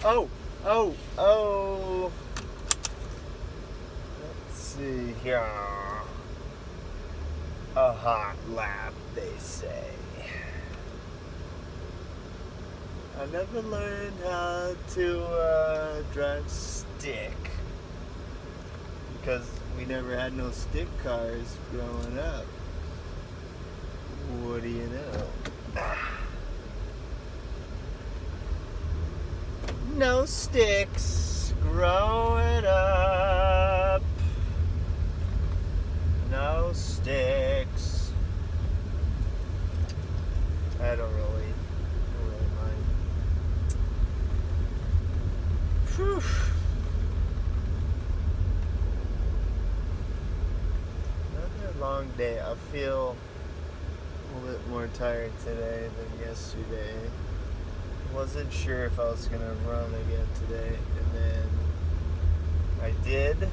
Oh, oh, oh. Let's see here. A hot lap, they say. I never learned how to drive stick because we never had no stick cars growing up. What do you know? No sticks growing up. No sticks. I don't really mind. Whew. Another long day. I feel a little bit more tired today than yesterday. Wasn't sure if I was gonna run again today, and then I did,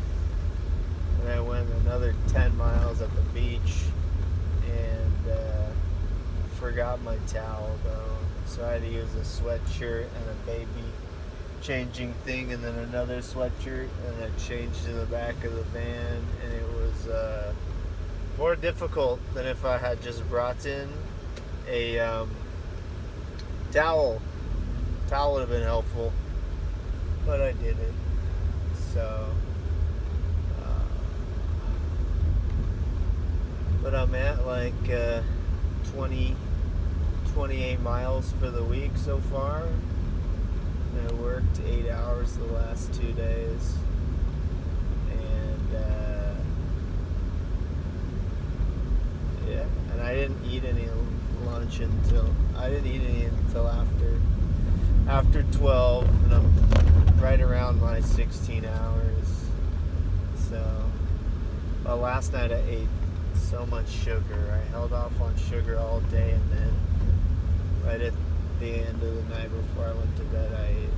and I went another 10 miles at the beach, and forgot my towel though, so I had to use a sweatshirt and a baby changing thing, and then another sweatshirt, and I changed in the back of the van, and it was more difficult than if I had just brought in a towel. Towel would have been helpful, but I didn't. So, but I'm at like 28 miles for the week so far. And I worked 8 hours the last 2 days, and yeah, and I didn't eat any lunch until after 12, and I'm right around my 16 hours. So, well, last night I ate so much sugar. I held off on sugar all day, and then right at the end of the night before I went to bed, I ate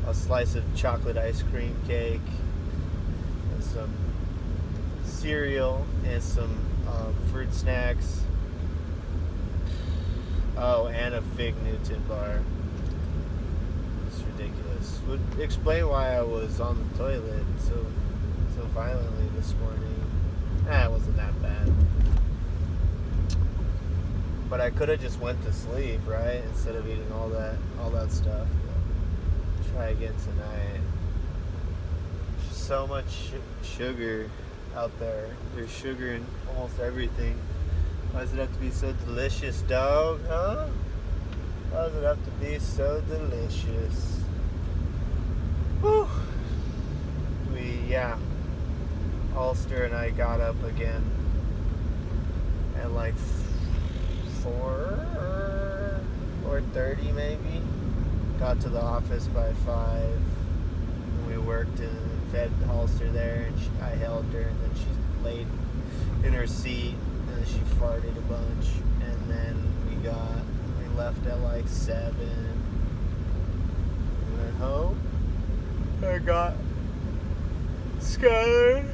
a slice of chocolate ice cream cake and some cereal and some fruit snacks. Oh, and a Fig Newton bar. It's ridiculous. Would explain why I was on the toilet so violently this morning. It wasn't that bad. But I could have just went to sleep, right? Instead of eating all that stuff. But try again tonight. So much sugar out there. There's sugar in almost everything. Why does it have to be so delicious, dog? Huh? Why does it have to be so delicious? Whew. Ulster and I got up again at like 4:30 maybe. Got to the office by 5. And we worked and fed Ulster there, and I held her, and then she laid in her seat, and then she farted a bunch, and then we left at like 7. We went home. I got Skylar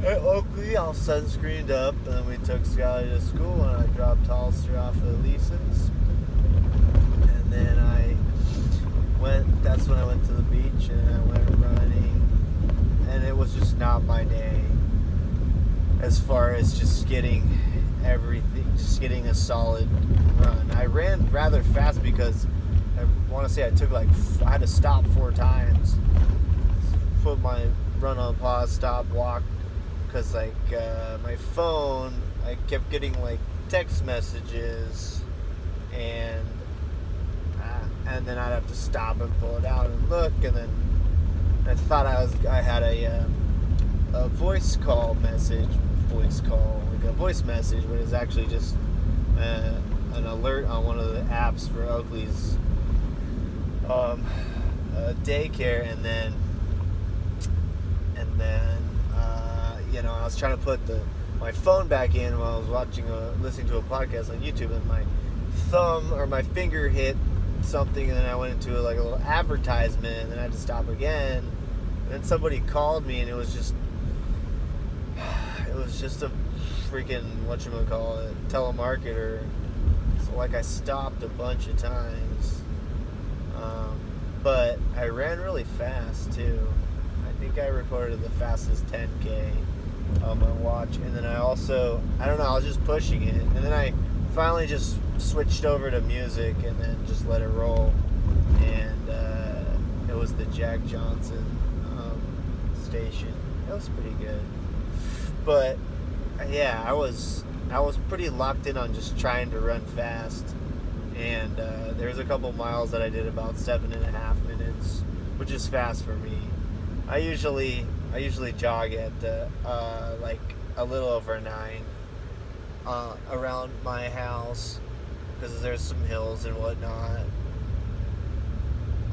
at Oakley all sunscreened up, and then we took Skylar to school, and I dropped Holster off at Lisa's, and then that's when I went to the beach, and I went running, and it was just not my day as far as just getting a solid run. I ran rather fast because I want to say I had to stop 4 times, put my run on pause, stop, walk, because my phone, I kept getting like text messages, and then I'd have to stop and pull it out and look, and then I thought I had a voice message, but it's actually just an alert on one of the apps for Oakley's daycare, and then I was trying to put my phone back in while I was listening to a podcast on YouTube, and my thumb or my finger hit something, and then I went into like a little advertisement, and then I had to stop again, and then somebody called me, and it was just a freaking telemarketer. So I stopped a bunch of times, but I ran really fast too. I think I recorded the fastest 10K on my watch, and then I don't know, I was just pushing it, and then I finally just switched over to music and then just let it roll, and it was the Jack Johnson station. It was pretty good, but yeah, I was pretty locked in on just trying to run fast, and there's a couple miles that I did about 7.5 minutes, which is fast for me. I usually jog at like a little over 9 around my house, because there's some hills and whatnot.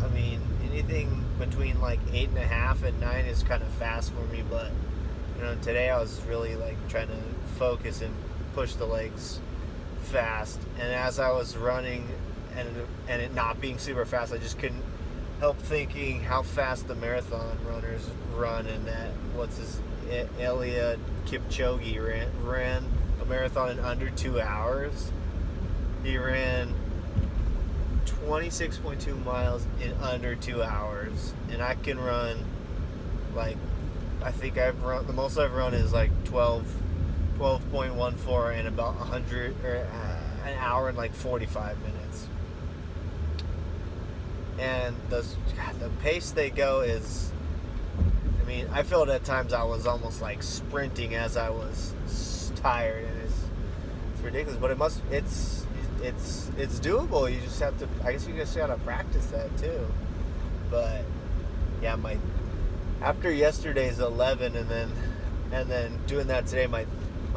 I mean, anything between like 8.5 and 9 is kind of fast for me, but today I was really like trying to focus and push the legs fast, and as I was running and it not being super fast, I just couldn't help thinking how fast the marathon runners run, and that Eliud Kipchoge ran a marathon in under 2 hours. He ran 26.2 miles in under 2 hours, and I can run like, I think the most I've run is like 12.14 in about 100 or an hour and like 45 minutes. And the pace they go is, I mean, I felt at times I was almost like sprinting as I was tired, and it's ridiculous, but it's doable. You just have to, I guess you just gotta practice that too. But yeah, after yesterday's 11 and then doing that today, my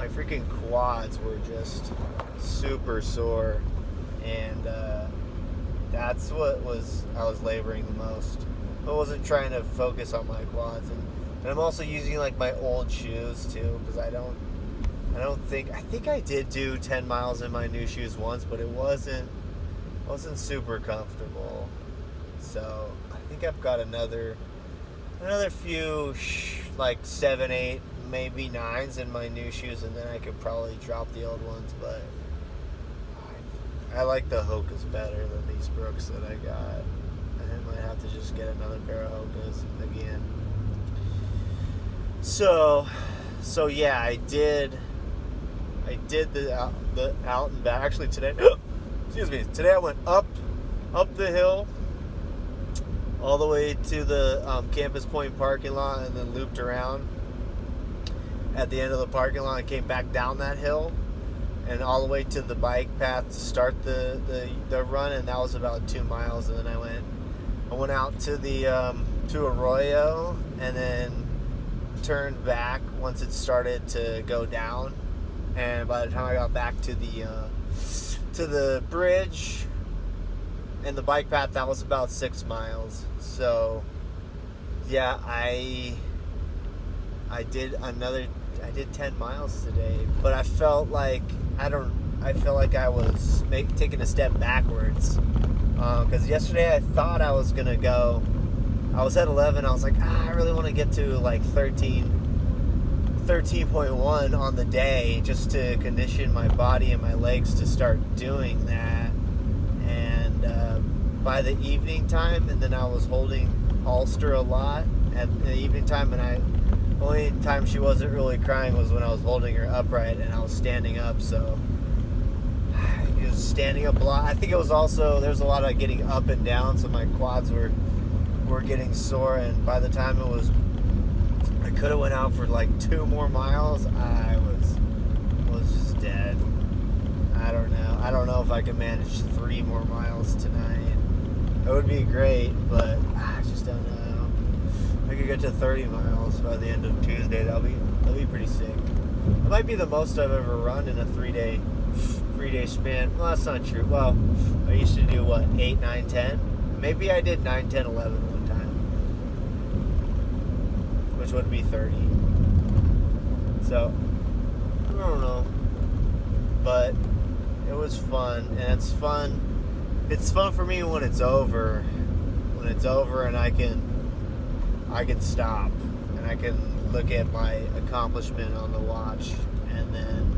freaking quads were just super sore, and that's what I was laboring the most. I wasn't trying to focus on my quads, and I'm also using like my old shoes too, because I think I did do 10 miles in my new shoes once, but it wasn't super comfortable. So I think I've got another few like 7, 8, maybe 9s in my new shoes, and then I could probably drop the old ones. But I like the Hoka's better than these Brooks that I got. I might have to just get another pair of Hoka's again. So yeah, I did the out and back. Actually today, today I went up the hill all the way to the Campus Point parking lot, and then looped around at the end of the parking lot and came back down that hill and all the way to the bike path to start the run, and that was about 2 miles. And then I went out to the to Arroyo, and then turned back once it started to go down. And by the time I got back to the bridge and the bike path, that was about 6 miles. So yeah, I did 10 miles today, but I felt like I was taking a step backwards, because yesterday I thought I was gonna go. I was at 11. I was like, I really want to get to like 13.1 on the day, just to condition my body and my legs to start doing that. And by the evening time, and then I was holding Ulster a lot at the evening time, and only time she wasn't really crying was when I was holding her upright and I was standing up. So it was standing up a lot. I think it was also, there's a lot of getting up and down, so my quads were getting sore, and by the time I could have went out for like 2 more miles, I was just dead. I don't know if I can manage 3 more miles tonight. It would be great, but I just don't know. I could get to 30 miles by the end of Tuesday. That'll be pretty sick. It might be the most I've ever run in a 3-day span. Well, that's not true. Well, I used to do 8, 9, 10. Maybe I did 9, 10, 11 one time, which would be 30. So I don't know, but it was fun, and it's fun. It's fun for me when it's over. When it's over, and I can stop, and I can look at my accomplishment on the watch, and then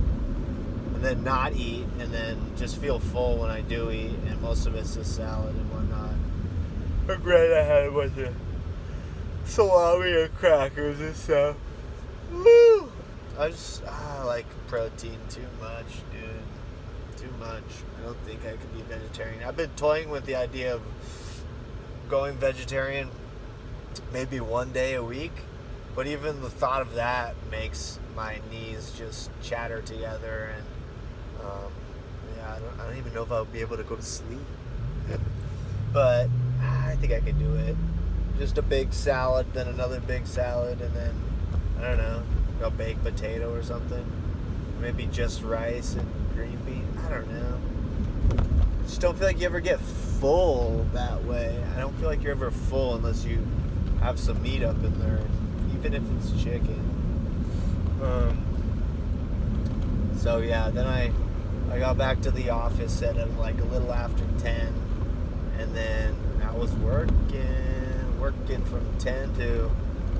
not eat, and then just feel full when I do eat, and most of it's just salad and whatnot. Granted, I had a bunch of salami and crackers and stuff. Woo! I like protein too much, dude. Too much. I don't think I could be vegetarian. I've been toying with the idea of going vegetarian maybe one day a week, but even the thought of that makes my knees just chatter together, and I don't even know if I'll be able to go to sleep. But I think I could do it. Just a big salad, then another big salad, and then I don't know, a baked potato or something. Maybe just rice and green bean. I don't know. Just don't feel like you ever get full that way. I don't feel like you're ever full unless you have some meat up in there, even if it's chicken. So yeah, then I got back to the office at like a little after 10, and then I was working from 10 to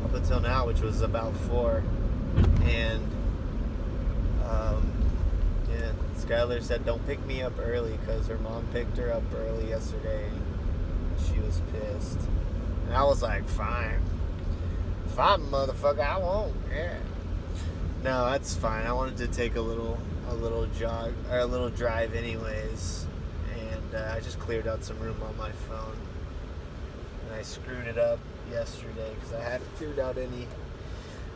up until now, which was about 4. And yeah, Skylar said don't pick me up early because her mom picked her up early yesterday. She was pissed, and I was like, fine, motherfucker, I won't. Yeah, no, that's fine. I wanted to take a little jog or a little drive anyways, and I just cleared out some room on my phone, and I screwed it up yesterday because I hadn't cleared out any.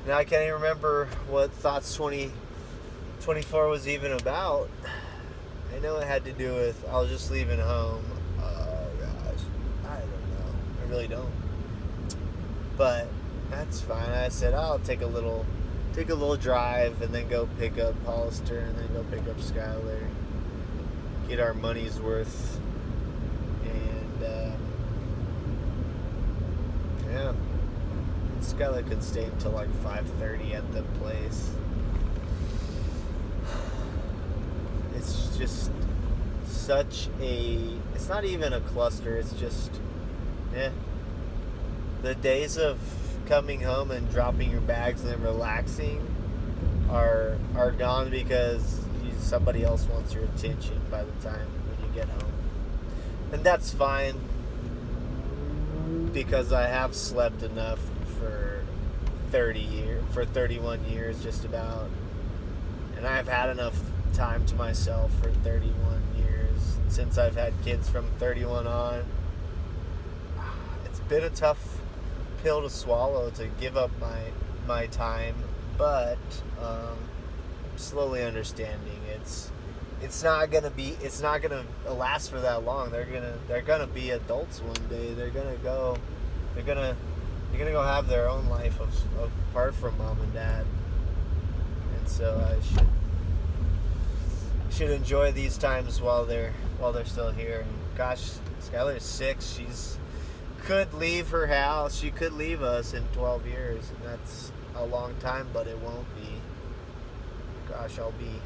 Now I can't even remember what Thoughts 2024 was even about. I know it had to do with I was just leaving home. Oh gosh, I don't know. I really don't. But that's fine. I said I'll take a little drive and then go pick up Hollister and then go pick up Skylar. Get our money's worth. And yeah. Skylar could stay until like 5:30 at the place. It's just it's not even a cluster, it's just, the days of coming home and dropping your bags and then relaxing are gone because somebody else wants your attention by the time when you get home. And that's fine because I have slept enough for 31 years just about, and I've had enough time to myself for 31 years since I've had kids from 31 on. It's been a tough pill to swallow to give up my time, but I'm slowly understanding it's not gonna last for that long. They're gonna be adults one day. They're gonna go have their own life apart from mom and dad, and so I should enjoy these times while they're still here. And gosh, Skylar is 6. She's could leave her house. She could leave us in 12 years, and that's a long time, but it won't be. Gosh, I'll be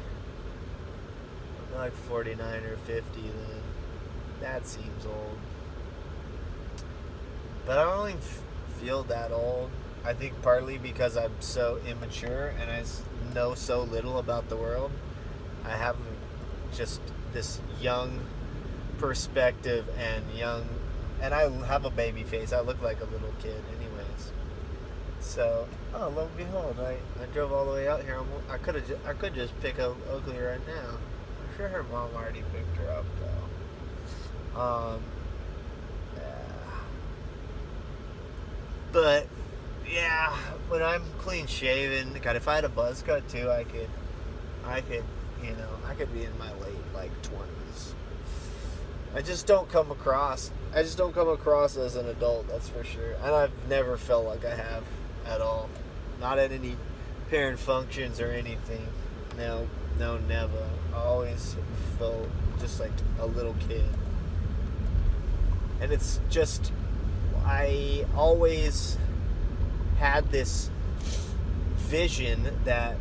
like 49 or 50 then. That seems old, but I don't really feel that old. I think partly because I'm so immature and I know so little about the world. I have just this young perspective and I have a baby face. I look like a little kid anyways. So, lo and behold, I drove all the way out here. I could just pick up Oakley right now. I'm sure her mom already picked her up though. But yeah, when I'm clean shaven, God, if I had a buzz cut too, I could, I could be in my late 20s. I just don't come across as an adult, that's for sure. And I've never felt like I have at all. Not at any parent functions or anything. No, never. I always felt just like a little kid. And it's just, I always had this vision that,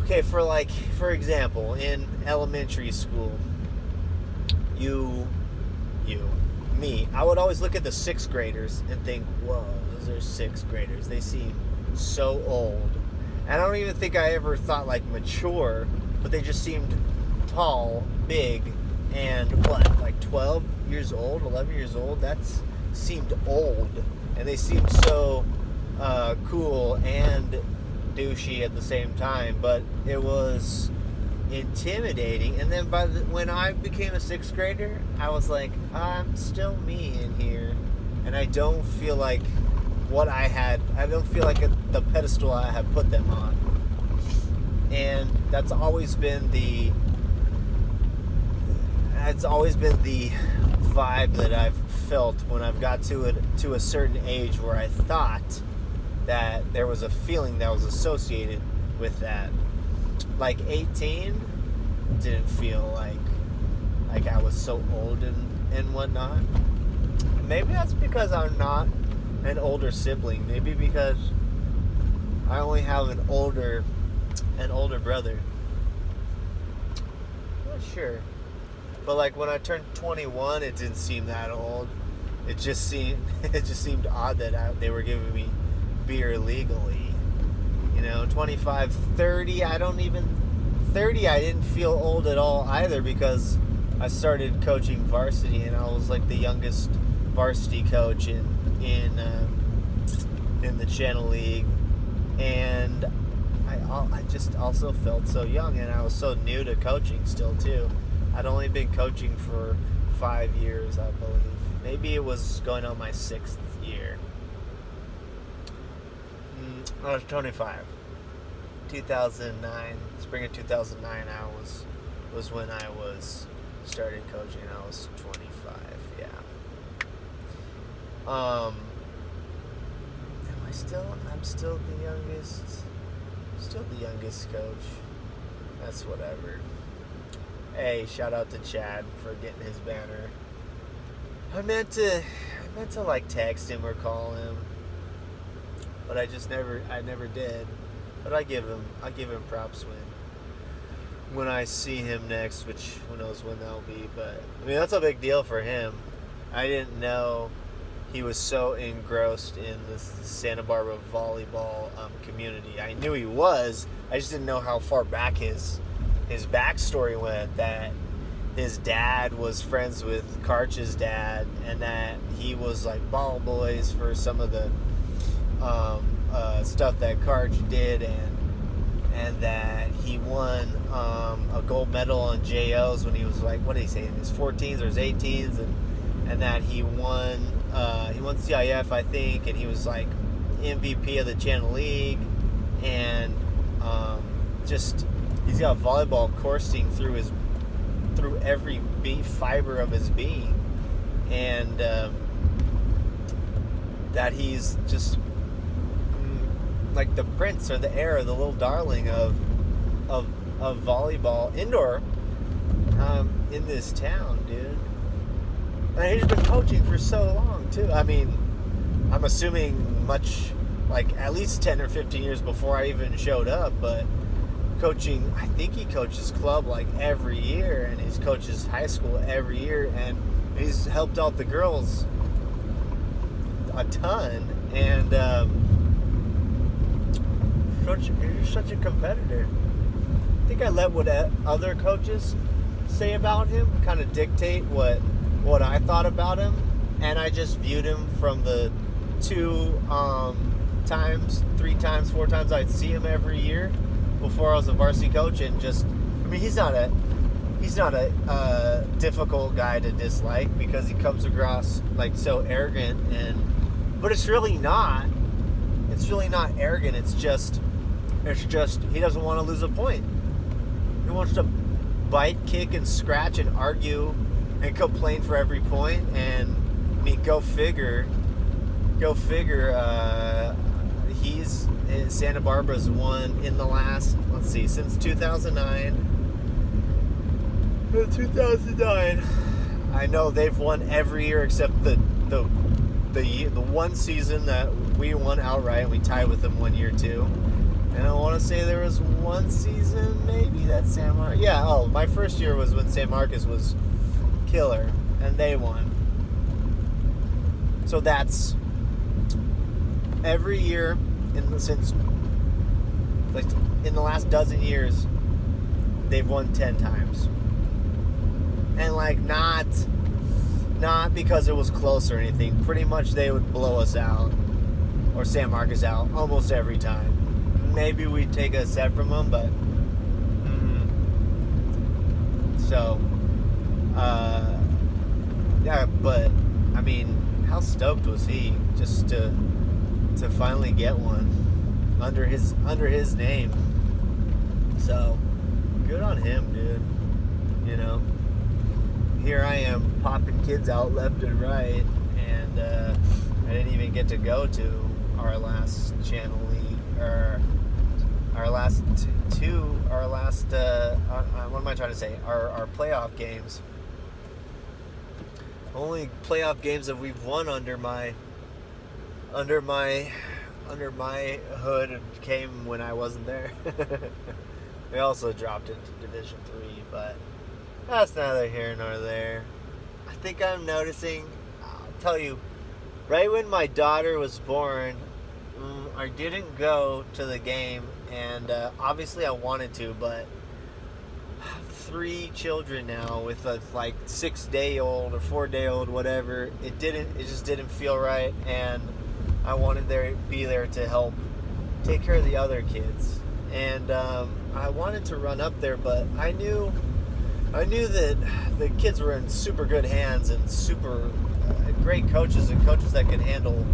okay, for example, in elementary school, me, I would always look at the 6th graders and think, whoa, those are 6th graders. They seem so old. And I don't even think I ever thought like mature, but they just seemed tall, big, and what, like 12 years old, 11 years old, that's seemed old, and they seemed so cool and douchey at the same time, but it was intimidating. And then when I became a sixth grader, I was like, I'm still me in here, and I don't feel like I don't feel like the pedestal I have put them on. And that's always been the vibe that I've felt when I've got to a certain age, where I thought that there was a feeling that was associated with that. Like 18 didn't feel like I was so old and whatnot. Maybe that's because I'm not an older sibling. Maybe because I only have an older brother. Not sure. But like when I turned 21, it didn't seem that old. It just seemed odd that they were giving me beer legally. 25, 30, 30, I didn't feel old at all either, because I started coaching varsity, and I was like the youngest varsity coach in the Channel League, and I just also felt so young, and I was so new to coaching still too. I'd only been coaching for 5 years, I believe. Maybe it was going on my 6th year. I was 25. 2009, spring of 2009, was when I started coaching. I was 25. Yeah. I'm still the youngest. Still the youngest coach. That's whatever. Hey, shout out to Chad for getting his banner. I meant to like text him or call him, but I never did. But I give him props when I see him next, which who knows when that'll be. But I mean, that's a big deal for him. I didn't know he was so engrossed in the Santa Barbara volleyball community. I knew he was. I just didn't know how far back his backstory went. That his dad was friends with Karch's dad, and that he was like ball boys for some of the stuff that Karch did, and that he won a gold medal on JOs when he was like, what did he say, in his 14s or his 18s, and that he won CIF, I think, and he was like MVP of the Channel League, and he's got volleyball coursing through every fiber of his being, and that he's just like the prince or the heir, the little darling of volleyball indoor in this town, dude. And he's been coaching for so long too. I mean, I'm assuming much, like at least 10 or 15 years before I even showed up, but coaching, I think he coaches club like every year, and he coaches high school every year, and he's helped out the girls a ton, and he's such a competitor. I think I let what other coaches say about him kind of dictate what I thought about him, and I just viewed him from the 2 times, 3 times, 4 times I'd see him every year before I was a varsity coach, and he's not a difficult guy to dislike, because he comes across like so arrogant, but it's really not arrogant. It's just he doesn't want to lose a point. He wants to bite, kick, and scratch and argue and complain for every point. And I mean, go figure. He's Santa Barbara's won in the last, since 2009. 2009. I know they've won every year except the one season that we won outright, and we tied with them 1 year too. And I want to say there was one season maybe that San Marcos. Yeah. Oh, my first year was when San Marcos was killer, and they won. So that's every year since in the last dozen years, they've won 10 times. and like not because it was close or anything. Pretty much they would blow us out or San Marcos out almost every time. Maybe we'd take a set from them, but so yeah. But I mean, how stoked was he just to finally get one under his name? So good on him, dude. You know, here I am popping kids out left and right, and I didn't even get to go to our last channel league, or our last what am I trying to say? Our playoff games. Only playoff games that we've won under my hood came when I wasn't there. We also dropped into Division 3, but that's neither here nor there. I think I'm noticing, I'll tell you, right when my daughter was born, I didn't go to the game, and obviously I wanted to, but 3 children now with a like 6-day-old or 4-day-old, whatever, it just didn't feel right, and I wanted to be there to help take care of the other kids. And I wanted to run up there, but I knew that the kids were in super good hands and super great coaches, and coaches that could handle.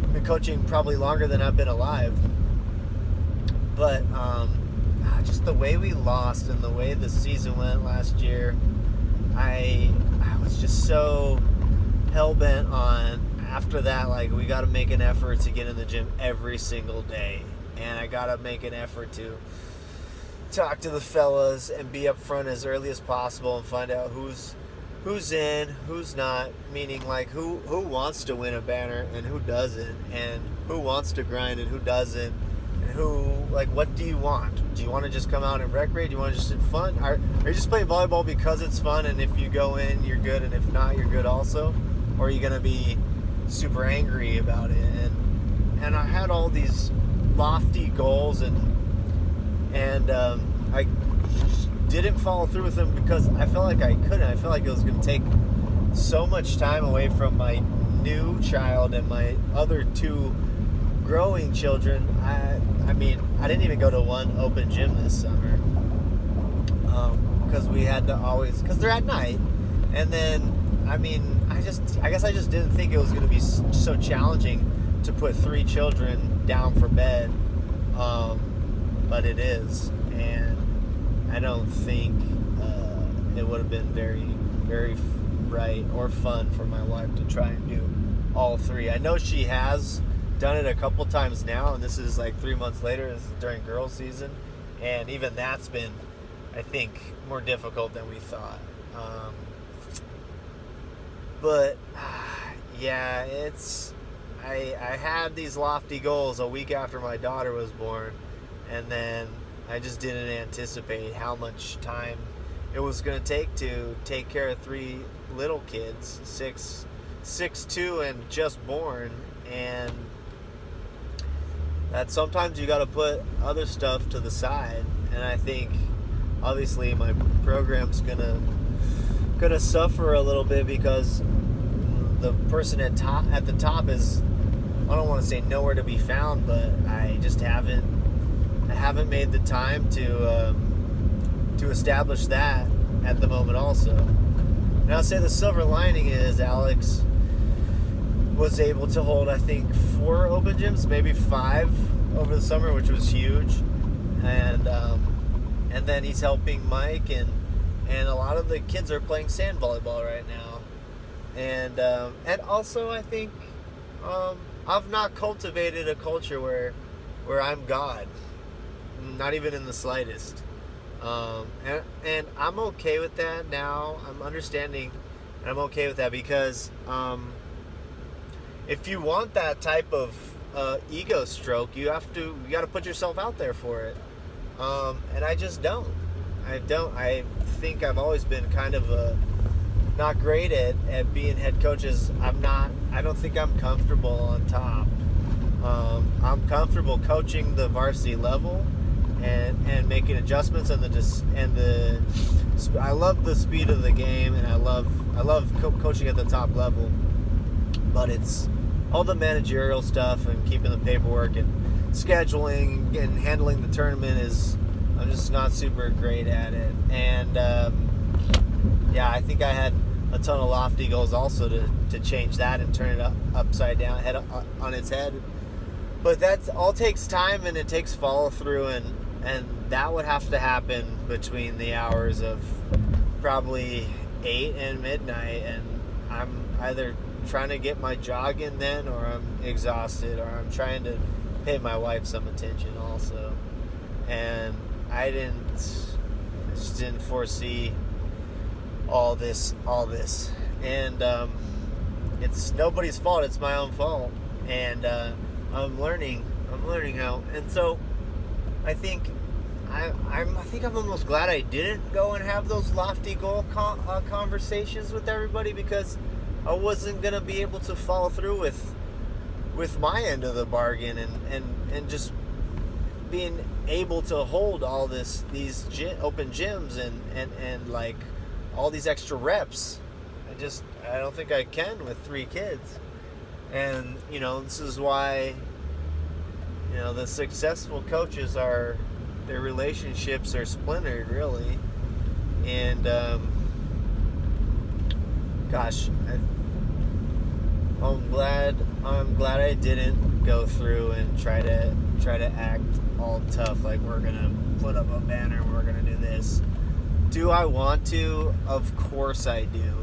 I've been coaching probably longer than I've been alive. But just the way we lost and the way the season went last year, I was just so hell-bent on, after that, like, we got to make an effort to get in the gym every single day. And I got to make an effort to talk to the fellas and be up front as early as possible and find out who's in, who's not, meaning like who wants to win a banner and who doesn't, and who wants to grind and who doesn't, and who, like, what do you want? Do you want to just come out and recreate? Do you want to just have fun? Are you just playing volleyball because it's fun, and if you go in, you're good, and if not, you're good also? Or are you going to be super angry about it? And I had all these lofty goals, and I didn't follow through with them because I felt like I couldn't. I felt like it was going to take so much time away from my new child and my other 2 growing children. I mean, I didn't even go to one open gym this summer because we had to always, because they're at night. And then, I mean, I guess I just didn't think it was going to be so challenging to put 3 children down for bed, but it is, and I don't think it would have been very, very right or fun for my wife to try and do all 3. I know she has done it a couple times now, and this is like 3 months later. This is during girls' season, and even that's been, I think, more difficult than we thought. But yeah, I had these lofty goals a week after my daughter was born, and then I just didn't anticipate how much time it was going to take care of 3 little kids, 6, 2, and just born, and that sometimes you got to put other stuff to the side. And I think obviously my program's gonna suffer a little bit because the person at the top is, I don't want to say nowhere to be found, but I just haven't made the time to establish that at the moment also. And I'll say the silver lining is Alex was able to hold, I think, 4 open gyms, maybe 5 over the summer, which was huge. And then he's helping Mike, and a lot of the kids are playing sand volleyball right now. And also I think I've not cultivated a culture where I'm God, not even in the slightest. And I'm okay with that now. I'm understanding, and I'm okay with that because if you want that type of ego stroke, you got to put yourself out there for it. And I just don't. I think I've always been kind of not great at being head coaches. I don't think I'm comfortable on top. I'm comfortable coaching the varsity level, and making adjustments I love the speed of the game, and I love coaching at the top level, but it's all the managerial stuff and keeping the paperwork and scheduling and handling the tournament I'm just not super great at it. And yeah, I think I had a ton of lofty goals also to change that and turn it upside down, head on its head. But that all takes time, and it takes follow through, and that would have to happen between the hours of probably 8 and midnight, and I'm either trying to get my jog in then, or I'm exhausted, or I'm trying to pay my wife some attention also. And I just didn't foresee all this, and it's nobody's fault. It's my own fault, and I'm learning how. And so I think I'm almost glad I didn't go and have those lofty goal conversations with everybody, because I wasn't gonna be able to follow through with my end of the bargain, and just being able to hold all these open gyms and like all these extra reps. I don't think I can with 3 kids. And this is why the successful coaches their relationships are splintered, really. And gosh, I'm glad I didn't go through and try to act all tough, like we're gonna put up a banner, we're gonna do this. Do I want to? Of course I do.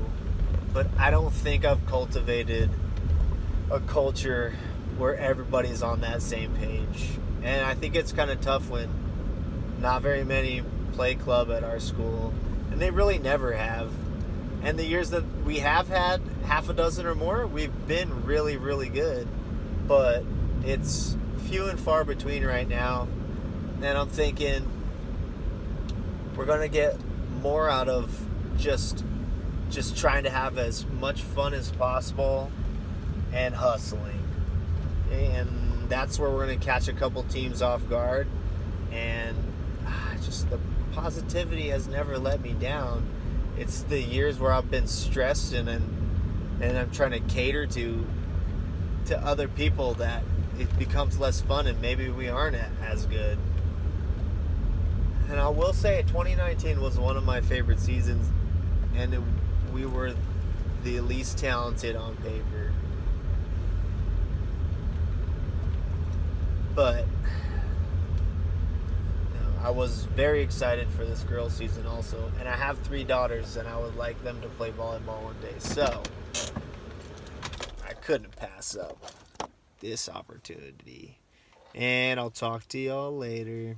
But I don't think I've cultivated a culture where everybody's on that same page. And I think it's kind of tough when not very many play club at our school, and they really never have. And the years that we have had half a dozen or more, we've been really, really good. But it's few and far between right now. And I'm thinking we're going to get more out of just trying to have as much fun as possible and hustling. And that's where we're going to catch a couple teams off guard. And just the positivity has never let me down. It's the years where I've been stressed and I'm trying to cater to other people that it becomes less fun, and maybe we aren't as good. And I will say 2019 was one of my favorite seasons, and we were the least talented on paper. But I was very excited for this girls' season also. And I have 3 daughters, and I would like them to play volleyball one day. So I couldn't pass up this opportunity. And I'll talk to y'all later.